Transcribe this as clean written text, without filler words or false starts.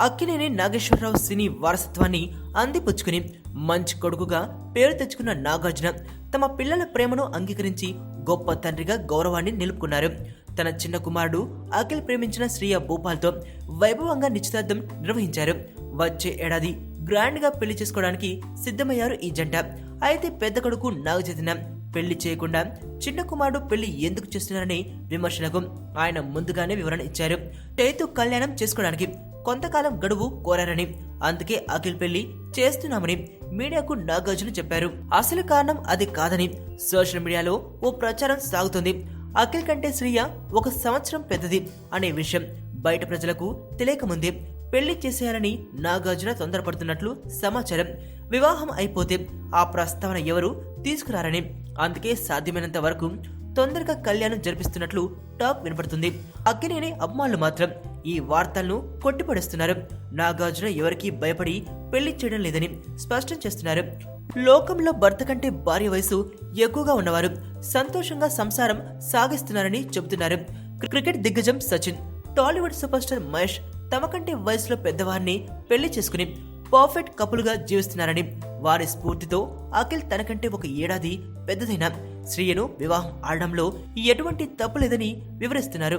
అక్కినేని నాగేశ్వరరావు సినీ వారసత్వాన్ని అందిపుచ్చుకుని మంచి కొడుకుగా పేరు తెచ్చుకున్న నాగార్జున తమ పిల్లల ప్రేమను అంగీకరించి గొప్ప తండ్రిగా గౌరవాన్ని నిలుపుకున్నారు. తన చిన్న కుమారుడు అఖిల్ ప్రేమించిన శ్రీయ భూపాల్తో వైభవంగా నిశ్చితార్థం నిర్వహించారు. వచ్చే ఏడాది గ్రాండ్ గా పెళ్లి చేసుకోవడానికి సిద్ధమయ్యారు ఈ జంట. అయితే పెద్ద కొడుకు నాగచైతన్య పెళ్లి చేయకుండా చిన్న కుమారుడు పెళ్లి ఎందుకు చేస్తున్నారని విమర్శలకు ఆయన ముందుగానే వివరణ ఇచ్చారు. చైతు కళ్యాణం చేసుకోవడానికి కొంతకాలం గడువు కోరారని, అందుకే అఖిల్ పెళ్లి చేస్తున్నామని మీడియాకు నాగార్జున చెప్పారు. అసలు కారణం అది కాదని సోషల్ మీడియాలో ఓ ప్రచారం సాగుతుంది. అఖిల్ కంటే శ్రీయ 1 సంవత్సరం పెద్దది అనే విషయం బయట ప్రజలకు తెలియకముందే పెళ్లి చేసేయాలని నాగార్జున తొందరపడుతున్నట్లు సమాచారం. వివాహం అయిపోతే ఆ ప్రస్తావన ఎవరు తీసుకురారని, అందుకే సాధ్యమైనంత వరకు తొందరగా కళ్యాణం జరిపిస్తున్నట్లు టాక్ వినపడుతుంది. అక్కినేని అభిమానులు మాత్రం ఈ వార్తలను కొట్టిపడేస్తున్నారు. నాగార్జున ఎవరికీ భయపడి పెళ్లి చేయడం లేదని స్పష్టం చేస్తున్నారు. లోకంలో భర్త కంటే భార్య వయసు ఎక్కువగా ఉన్నవారు సంతోషంగా సంసారం సాగిస్తున్నారని చెబుతున్నారు. క్రికెట్ దిగ్గజం సచిన్, టాలీవుడ్ సూపర్ స్టార్ మహేష్ తమ కంటే వయసులో పెద్దవారిని పెళ్లి చేసుకుని పర్ఫెక్ట్ కపుల్ గా జీవిస్తున్నారని, వారి స్ఫూర్తితో అఖిల్ తనకంటే 1 ఏడాది పెద్దదైన శ్రీయను వివాహం ఆడడంలో ఎటువంటి తప్పు లేదని వివరిస్తున్నారు.